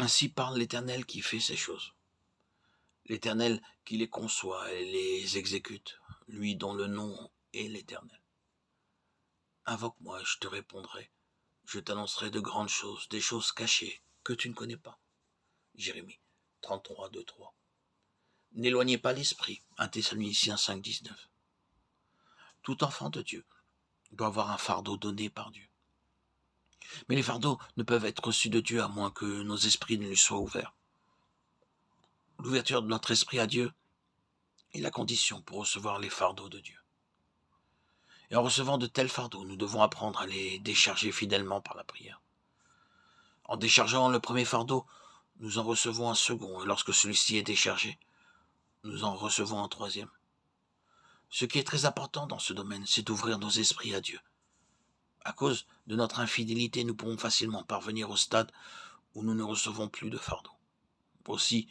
Ainsi parle l'Éternel qui fait ces choses. L'Éternel qui les conçoit et les exécute, lui dont le nom est l'Éternel. Invoque-moi et je te répondrai. Je t'annoncerai de grandes choses, des choses cachées que tu ne connais pas. Jérémie 33, 2, 3. N'éloignez pas l'esprit. 1 Thessaloniciens 5, 19. Tout enfant de Dieu doit avoir un fardeau donné par Dieu. Mais les fardeaux ne peuvent être reçus de Dieu à moins que nos esprits ne lui soient ouverts. L'ouverture de notre esprit à Dieu est la condition pour recevoir les fardeaux de Dieu. Et en recevant de tels fardeaux, nous devons apprendre à les décharger fidèlement par la prière. En déchargeant le premier fardeau, nous en recevons un second, et lorsque celui-ci est déchargé, nous en recevons un troisième. Ce qui est très important dans ce domaine, c'est d'ouvrir nos esprits à Dieu. À cause de notre infidélité, nous pourrons facilement parvenir au stade où nous ne recevons plus de fardeau. Aussi,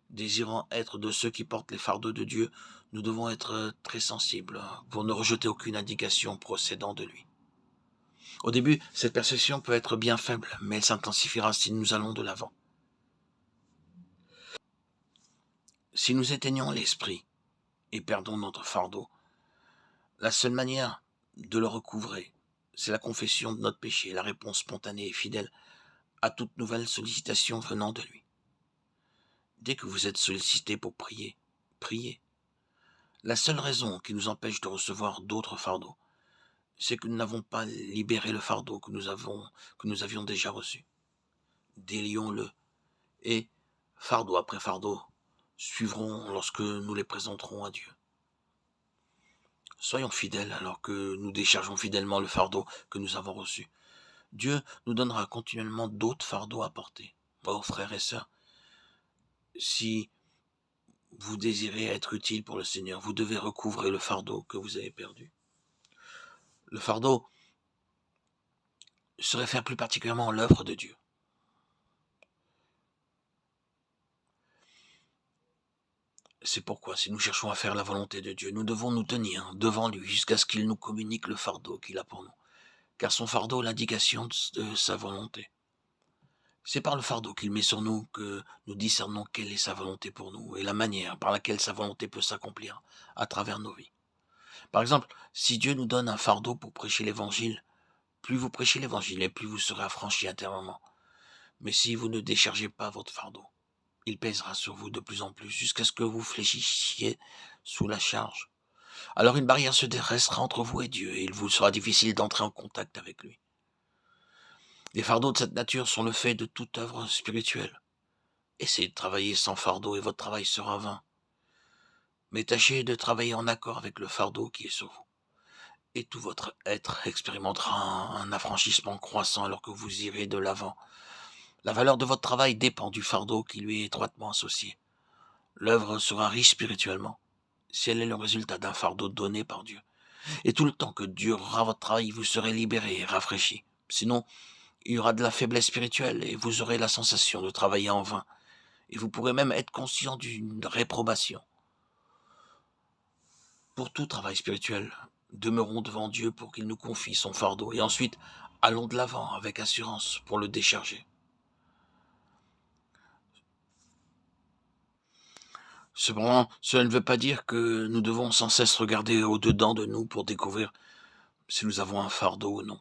désirant être de ceux qui portent les fardeaux de Dieu, nous devons être très sensibles pour ne rejeter aucune indication procédant de lui. Au début, cette perception peut être bien faible, mais elle s'intensifiera si nous allons de l'avant. Si nous éteignons l'esprit et perdons notre fardeau, la seule manière de le recouvrer, c'est la confession de notre péché, la réponse spontanée et fidèle à toute nouvelle sollicitation venant de lui. Dès que vous êtes sollicité pour prier, priez. La seule raison qui nous empêche de recevoir d'autres fardeaux, c'est que nous n'avons pas libéré le fardeau que nous avions déjà reçu. Délions-le, et, fardeau après fardeau, suivront lorsque nous les présenterons à Dieu. Soyons fidèles alors que nous déchargeons fidèlement le fardeau que nous avons reçu. Dieu nous donnera continuellement d'autres fardeaux à porter. Oh, frères et sœurs, si vous désirez être utile pour le Seigneur, vous devez recouvrer le fardeau que vous avez perdu. Le fardeau serait faire plus particulièrement l'œuvre de Dieu. C'est pourquoi, si nous cherchons à faire la volonté de Dieu, nous devons nous tenir devant lui jusqu'à ce qu'il nous communique le fardeau qu'il a pour nous. Car son fardeau est l'indication de sa volonté. C'est par le fardeau qu'il met sur nous que nous discernons quelle est sa volonté pour nous et la manière par laquelle sa volonté peut s'accomplir à travers nos vies. Par exemple, si Dieu nous donne un fardeau pour prêcher l'évangile, plus vous prêchez l'évangile et plus vous serez affranchis intérieurement. Mais si vous ne déchargez pas votre fardeau, il pèsera sur vous de plus en plus jusqu'à ce que vous fléchissiez sous la charge. Alors une barrière se dressera entre vous et Dieu et il vous sera difficile d'entrer en contact avec lui. Les fardeaux de cette nature sont le fait de toute œuvre spirituelle. Essayez de travailler sans fardeau et votre travail sera vain. Mais tâchez de travailler en accord avec le fardeau qui est sur vous. Et tout votre être expérimentera un affranchissement croissant alors que vous irez de l'avant. La valeur de votre travail dépend du fardeau qui lui est étroitement associé. L'œuvre sera riche spirituellement si elle est le résultat d'un fardeau donné par Dieu. Et tout le temps que durera votre travail, vous serez libéré et rafraîchi. Sinon, il y aura de la faiblesse spirituelle et vous aurez la sensation de travailler en vain. Et vous pourrez même être conscient d'une réprobation. Pour tout travail spirituel, demeurons devant Dieu pour qu'il nous confie son fardeau et ensuite allons de l'avant avec assurance pour le décharger. Cependant, cela ne veut pas dire que nous devons sans cesse regarder au-dedans de nous pour découvrir si nous avons un fardeau ou non.